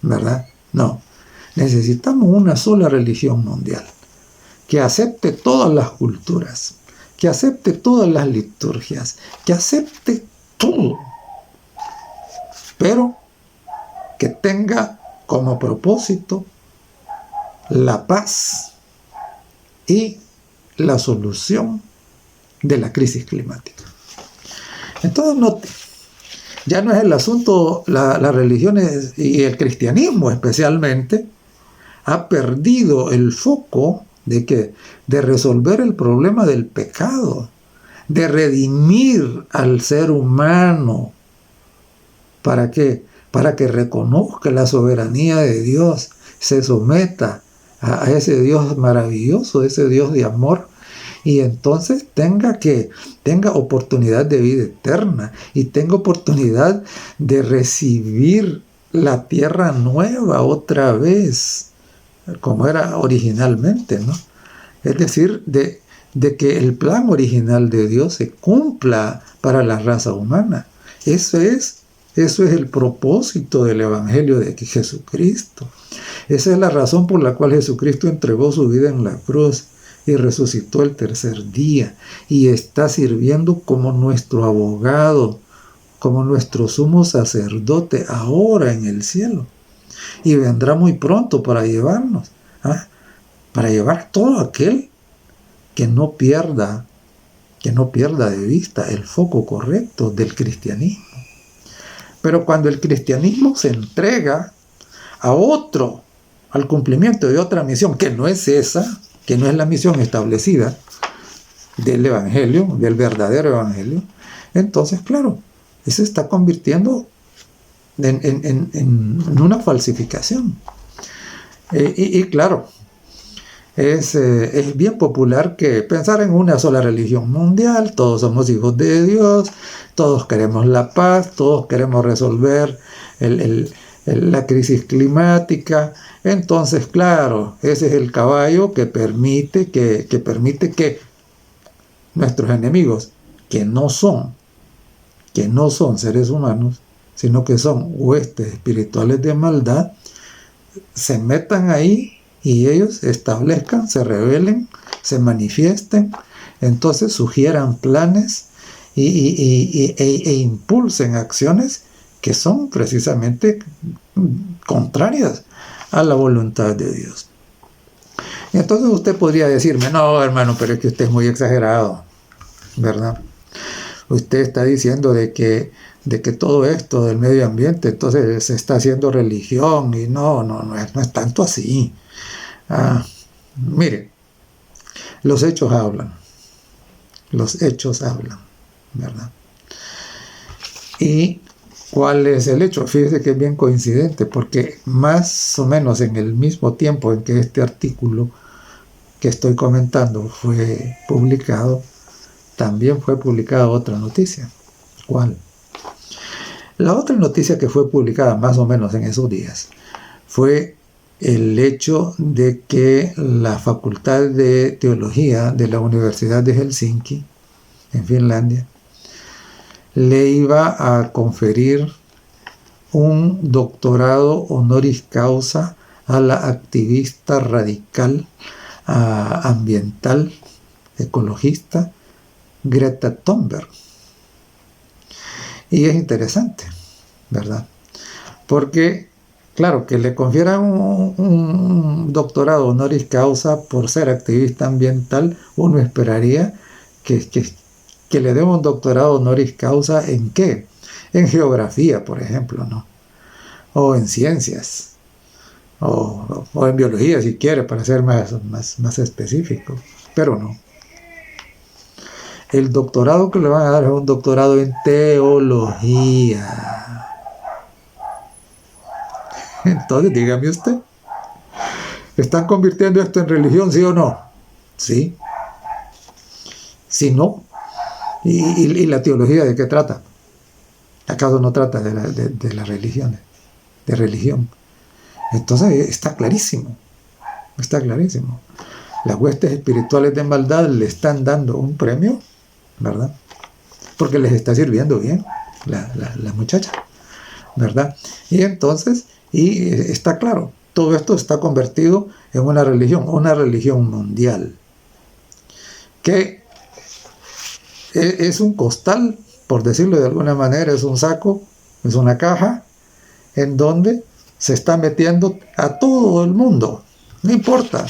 ¿verdad? No, necesitamos una sola religión mundial, que acepte todas las culturas, que acepte todas las liturgias, que acepte todo, pero que tenga como propósito la paz y la solución de la crisis climática. Entonces, note, ya no es el asunto, las religiones y el cristianismo especialmente, ha perdido el foco de ¿qué? De resolver el problema del pecado, de redimir al ser humano. ¿Para qué? Para que reconozca la soberanía de Dios, se someta a ese Dios maravilloso, ese Dios de amor, y entonces tenga oportunidad de vida eterna y tenga oportunidad de recibir la tierra nueva otra vez, como era originalmente, ¿no? Es decir, de que el plan original de Dios se cumpla para la raza humana. Eso es el propósito del Evangelio de Jesucristo. Esa es la razón por la cual Jesucristo entregó su vida en la cruz y resucitó el tercer día y está sirviendo como nuestro abogado, como nuestro sumo sacerdote ahora en el cielo. Y vendrá muy pronto para llevarnos, para llevar todo aquel que no pierda de vista el foco correcto del cristianismo. Pero cuando el cristianismo se entrega al cumplimiento de otra misión, que no es esa, que no es la misión establecida del Evangelio, del verdadero Evangelio, entonces, claro, se está convirtiendo en una falsificación. Y claro, es bien popular que pensar en una sola religión mundial, todos somos hijos de Dios, todos queremos la paz, todos queremos resolver la crisis climática. Entonces, claro, ese es el caballo que permite que nuestros enemigos, que no son seres humanos, sino que son huestes espirituales de maldad, se metan ahí y ellos establezcan, se rebelen, se manifiesten, entonces sugieran planes e impulsen acciones que son precisamente contrarias a la voluntad de Dios. Entonces usted podría decirme, no, hermano, pero es que usted es muy exagerado, ¿verdad? Usted está diciendo de que todo esto del medio ambiente entonces se está haciendo religión y no es tanto así. Mire, los hechos hablan. Los hechos hablan, ¿verdad? ¿Y cuál es el hecho? Fíjese que es bien coincidente, porque más o menos en el mismo tiempo en que este artículo que estoy comentando fue publicado, también fue publicada otra noticia. ¿Cuál? La otra noticia que fue publicada más o menos en esos días fue el hecho de que la Facultad de Teología de la Universidad de Helsinki, en Finlandia, le iba a conferir un doctorado honoris causa a la activista radical ambiental, ecologista, Greta Thunberg. Y es interesante, ¿verdad? Porque, claro, que le confieran un doctorado honoris causa por ser activista ambiental, uno esperaría que le den un doctorado honoris causa ¿en qué? En geografía, por ejemplo, ¿no? O en ciencias, o en biología, si quiere, para ser más específico, pero no. El doctorado que le van a dar es un doctorado en teología. Entonces, dígame usted, ¿están convirtiendo esto en religión, sí o no? Sí. Si no, ¿y la teología de qué trata? ¿Acaso no trata de las religiones? De religión. Entonces, está clarísimo. Está clarísimo. Las huestes espirituales de maldad le están dando un premio, ¿verdad? Porque les está sirviendo bien la muchacha, ¿verdad? Y entonces, está claro, todo esto está convertido en una religión mundial, que es un costal, por decirlo de alguna manera, es un saco, es una caja, en donde se está metiendo a todo el mundo, no importa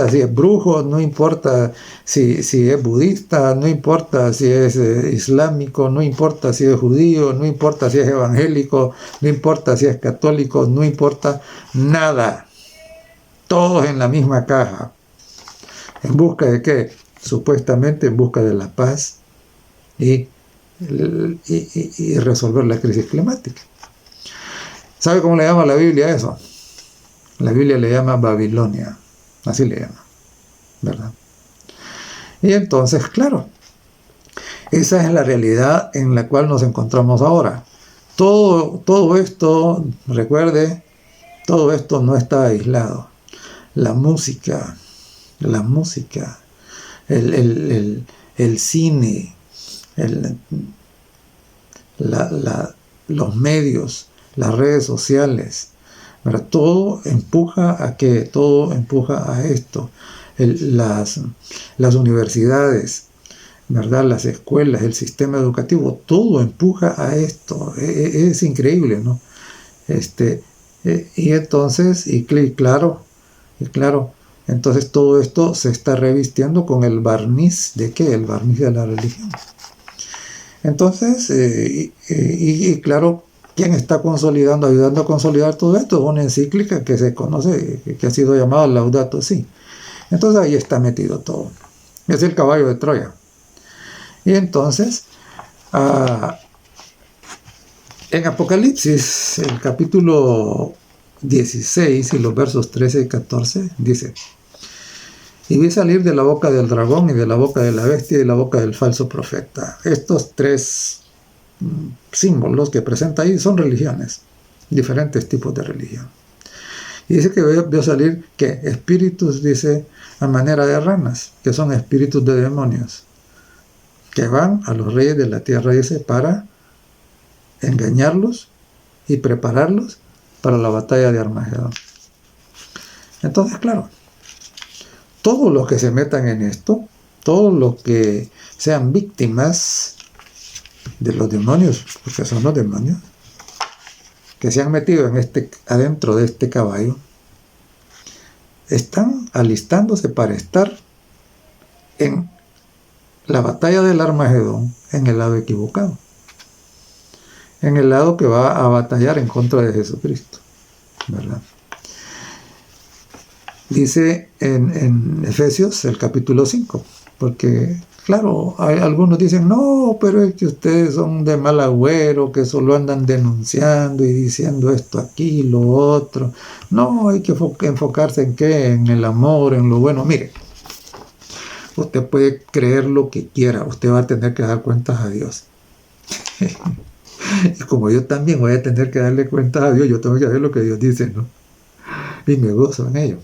si es brujo, no importa si es budista, no importa si es islámico, no importa si es judío, no importa si es evangélico, no importa si es católico, no importa nada. Todos en la misma caja. ¿En busca de qué? Supuestamente en busca de la paz y resolver la crisis climática. ¿Sabe cómo le llama la Biblia a eso? La Biblia le llama Babilonia. Así le llama, ¿verdad? Y entonces, claro, esa es la realidad en la cual nos encontramos ahora. Todo esto, recuerde, todo esto no está aislado. La música, el cine, los medios, las redes sociales, ¿verdad? Todo empuja a qué, todo empuja a esto. Las universidades, ¿verdad? Las escuelas, el sistema educativo, todo empuja a esto. Es increíble, ¿no? Y entonces, claro, entonces todo esto se está revistiendo con el barniz de ¿qué? El barniz de la religión. Entonces, claro, ¿quién está ayudando a consolidar todo esto? Una encíclica que se conoce, que ha sido llamada Laudato Si. Entonces ahí está metido todo. Es el caballo de Troya. Y entonces, en Apocalipsis, el capítulo 16 y los versos 13 y 14, dice: y vi salir de la boca del dragón y de la boca de la bestia y de la boca del falso profeta. Estos tres símbolos que presenta ahí son religiones, diferentes tipos de religión. Y dice que vio salir que espíritus, dice, a manera de ranas, que son espíritus de demonios, que van a los reyes de la tierra, dice, para engañarlos y prepararlos para la batalla de Armagedón. Entonces, claro, todos los que se metan en esto, todos los que sean víctimas de los demonios, porque son los demonios, que se han metido adentro de este caballo, están alistándose para estar en la batalla del Armagedón en el lado equivocado, en el lado que va a batallar en contra de Jesucristo, ¿verdad? Dice en Efesios, el capítulo 5, Porque, claro, algunos dicen, no, pero es que ustedes son de mal agüero, que solo andan denunciando y diciendo esto aquí, lo otro. No, hay que enfocarse en qué, en el amor, en lo bueno. Mire, usted puede creer lo que quiera, usted va a tener que dar cuentas a Dios. Y como yo también voy a tener que darle cuentas a Dios, yo tengo que hacer lo que Dios dice, ¿no? Y me gozo en ello.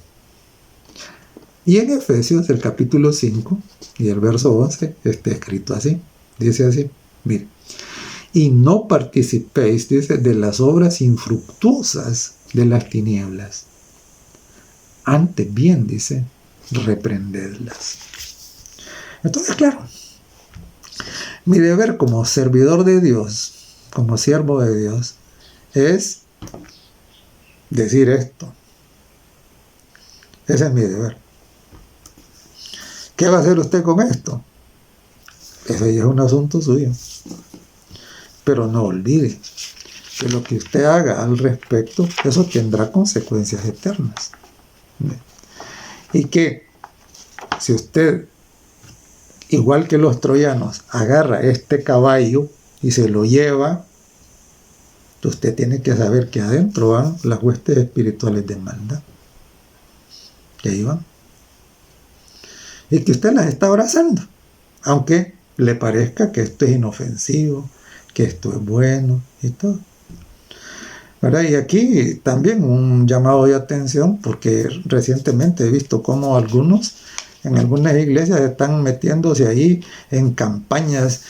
Y en Efesios, el capítulo 5 y el verso 11, está escrito así. Dice así, mire. Y no participéis, dice, de las obras infructuosas de las tinieblas. Antes bien, dice, reprendedlas. Entonces, claro, mi deber como servidor de Dios, como siervo de Dios, es decir esto. Ese es mi deber. ¿Qué va a hacer usted con esto? Ese ya es un asunto suyo. Pero no olvide que lo que usted haga al respecto, eso tendrá consecuencias eternas. Y que si usted, igual que los troyanos, agarra este caballo y se lo lleva, usted tiene que saber que adentro van las huestes espirituales de maldad. Que ahí van. Y que usted las está abrazando, aunque le parezca que esto es inofensivo, que esto es bueno y todo. ¿Verdad? Y aquí también un llamado de atención, porque recientemente he visto cómo algunos en algunas iglesias están metiéndose ahí en campañas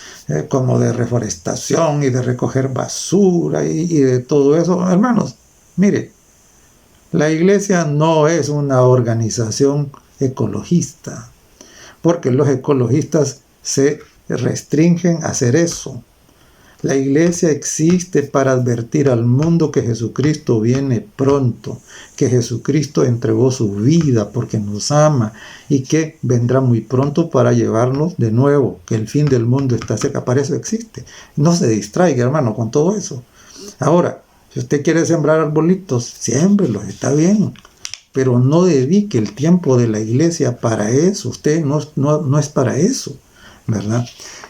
como de reforestación y de recoger basura y de todo eso. Hermanos, mire, la iglesia no es una organización ecologista, porque los ecologistas se restringen a hacer eso. La iglesia existe para advertir al mundo que Jesucristo viene pronto, que Jesucristo entregó su vida porque nos ama y que vendrá muy pronto para llevarnos de nuevo, que el fin del mundo está cerca. Para eso existe. No se distraiga, hermano, con todo eso. Ahora, si usted quiere sembrar arbolitos, siémbrelos, está bien, pero no dedique el tiempo de la iglesia para eso. Usted no es para eso, ¿verdad?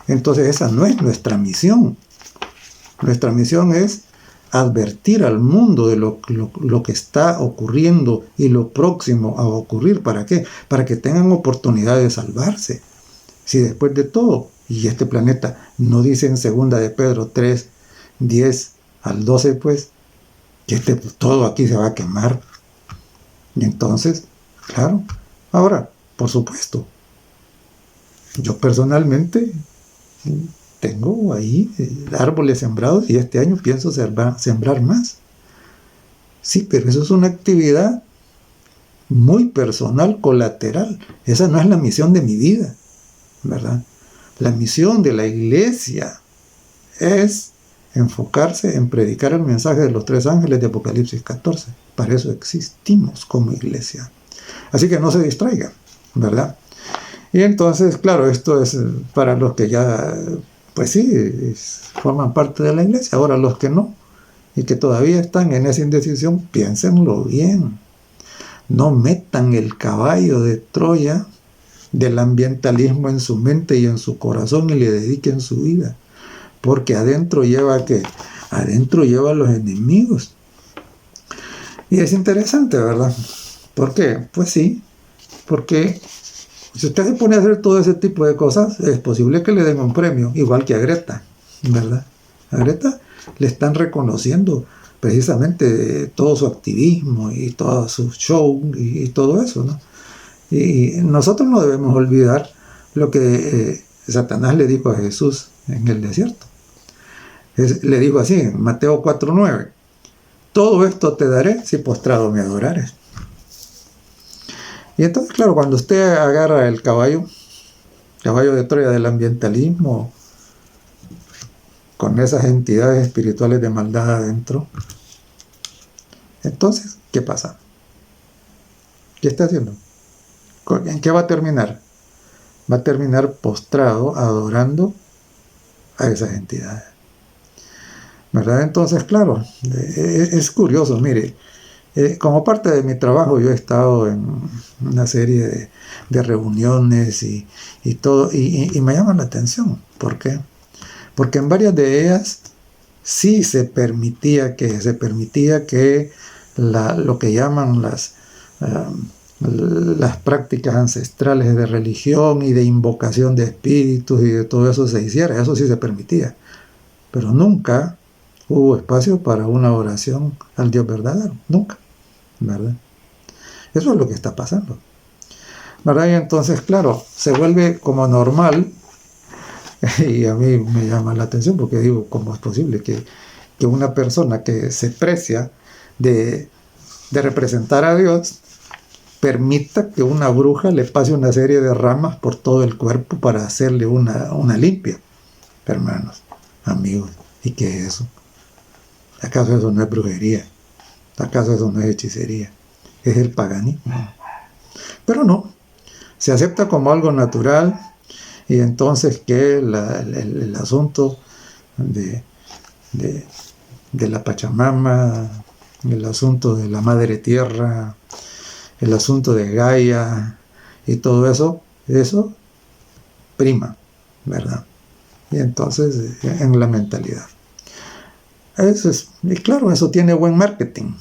Entonces esa no es nuestra misión. Nuestra misión es advertir al mundo de lo que está ocurriendo y lo próximo a ocurrir. ¿Para qué? Para que tengan oportunidad de salvarse. Si después de todo, y este planeta no dice en 2 de Pedro 3, 10 al 12, pues, que todo aquí se va a quemar. Y entonces, claro, ahora, por supuesto, yo personalmente tengo ahí árboles sembrados y este año pienso sembrar más. Sí, pero eso es una actividad muy personal, colateral. Esa no es la misión de mi vida, ¿verdad? La misión de la iglesia es enfocarse en predicar el mensaje de los 3 ángeles de Apocalipsis 14. Para eso existimos como iglesia. Así que no se distraigan, ¿verdad? Y entonces, claro, esto es para los que ya, pues sí, forman parte de la iglesia. Ahora los que no, y que todavía están en esa indecisión, piénsenlo bien. No metan el caballo de Troya del ambientalismo en su mente y en su corazón y le dediquen su vida. Porque adentro lleva ¿qué? Adentro lleva a los enemigos. Y es interesante, ¿verdad? ¿Por qué? Pues sí, porque si usted se pone a hacer todo ese tipo de cosas, es posible que le den un premio, igual que a Greta, ¿verdad? A Greta le están reconociendo precisamente todo su activismo y todo su show y todo eso, ¿no? Y nosotros no debemos olvidar lo que Satanás le dijo a Jesús en el desierto. Le dijo así en Mateo 4:9: todo esto te daré si postrado me adorares. Y entonces, claro, cuando usted agarra el caballo de Troya del ambientalismo, con esas entidades espirituales de maldad adentro, entonces, ¿qué pasa? ¿Qué está haciendo? ¿En qué va a terminar? Va a terminar postrado, adorando a esas entidades, ¿verdad? Entonces, claro, es curioso, mire, Como parte de mi trabajo yo he estado en una serie de reuniones y todo, y me llama la atención. ¿Por qué? Porque en varias de ellas sí se permitía que lo que llaman las prácticas ancestrales de religión y de invocación de espíritus y de todo eso se hiciera. Eso sí se permitía. Pero nunca hubo espacio para una oración al Dios verdadero. Nunca. ¿Verdad? Eso es lo que está pasando. ¿Verdad? Y entonces, claro, se vuelve como normal, y a mí me llama la atención porque digo, ¿cómo es posible que una persona que se precia de representar a Dios permita que una bruja le pase una serie de ramas por todo el cuerpo para hacerle una limpia? Hermanos, amigos, ¿y qué es eso? ¿Acaso eso no es brujería? ¿Acaso eso no es hechicería? Es el paganismo. Pero no, se acepta como algo natural, y entonces que el asunto de la Pachamama, el asunto de la Madre Tierra, el asunto de Gaia y todo eso prima, ¿verdad? Y entonces en la mentalidad. Y claro, eso tiene buen marketing,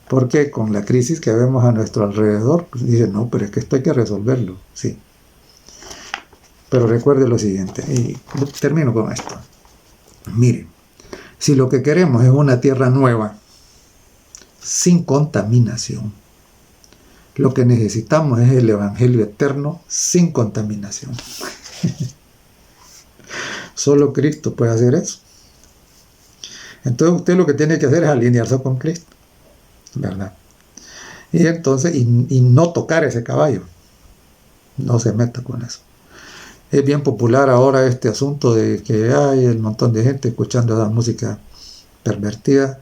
porque con la crisis que vemos a nuestro alrededor, pues dicen, no, pero es que esto hay que resolverlo, sí. Pero recuerde lo siguiente, y termino con esto. Miren, si lo que queremos es una tierra nueva, sin contaminación, lo que necesitamos es el Evangelio eterno sin contaminación. Solo Cristo puede hacer eso. Entonces usted lo que tiene que hacer es alinearse con Cristo, ¿verdad? Y entonces, y no tocar ese caballo. No se meta con eso. Es bien popular ahora este asunto de que hay el montón de gente escuchando esa música pervertida,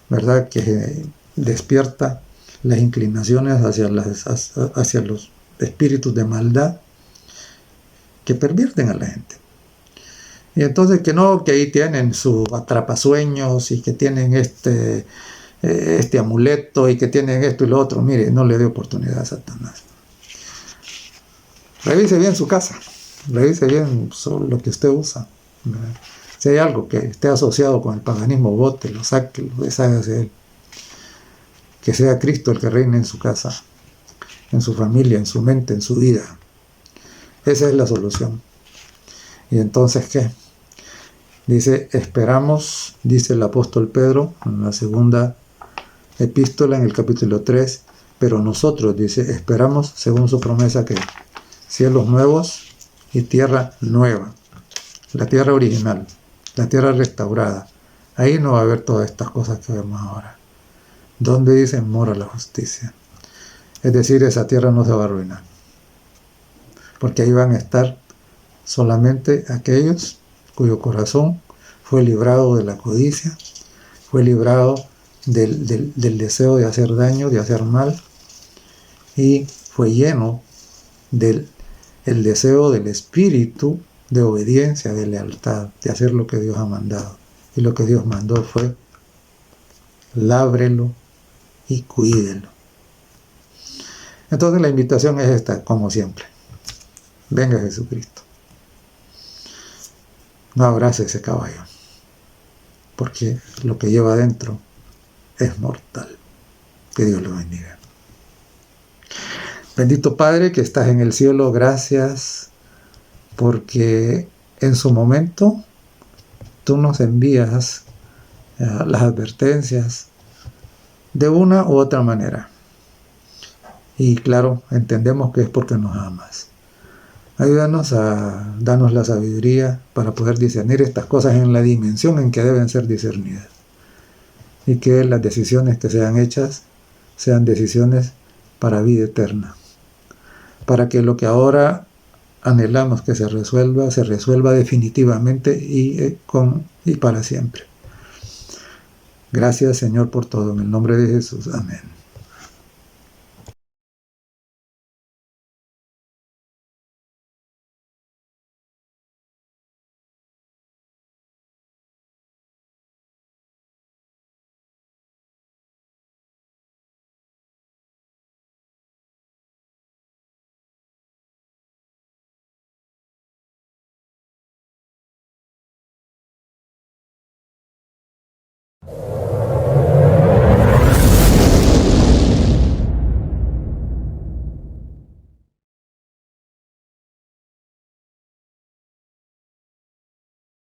¿verdad? Que despierta las inclinaciones hacia los espíritus de maldad que pervierten a la gente. Y entonces que ahí tienen su atrapasueños y que tienen este amuleto y que tienen esto y lo otro. Mire, no le dé oportunidad a Satanás. Revise bien su casa, revise bien lo que usted usa. Si hay algo que esté asociado con el paganismo, bótelo, sáquelo, deshágase de él. Que sea Cristo el que reine en su casa, en su familia, en su mente, en su vida. Esa es la solución. ¿Y entonces qué? Dice, esperamos, dice el apóstol Pedro en la segunda epístola, en el capítulo 3, pero nosotros, dice, esperamos según su promesa que cielos nuevos y tierra nueva, la tierra original, la tierra restaurada. Ahí no va a haber todas estas cosas que vemos ahora. ¿Dónde dice mora la justicia? Es decir, esa tierra no se va a arruinar, porque ahí van a estar solamente aquellos cuyo corazón fue librado de la codicia, fue librado del deseo de hacer daño, de hacer mal, y fue lleno del deseo del espíritu de obediencia, de lealtad, de hacer lo que Dios ha mandado. Y lo que Dios mandó fue, lábrelo y cuídelo. Entonces la invitación es esta, como siempre. Venga Jesucristo. No abrace ese caballo, porque lo que lleva adentro es mortal. Que Dios lo bendiga. Bendito Padre que estás en el cielo, gracias porque en su momento tú nos envías las advertencias de una u otra manera. Y claro, entendemos que es porque nos amas. Ayúdanos a darnos la sabiduría para poder discernir estas cosas en la dimensión en que deben ser discernidas. Y que las decisiones que sean hechas sean decisiones para vida eterna. Para que lo que ahora anhelamos que se resuelva definitivamente y para siempre. Gracias, Señor, por todo. En el nombre de Jesús. Amén.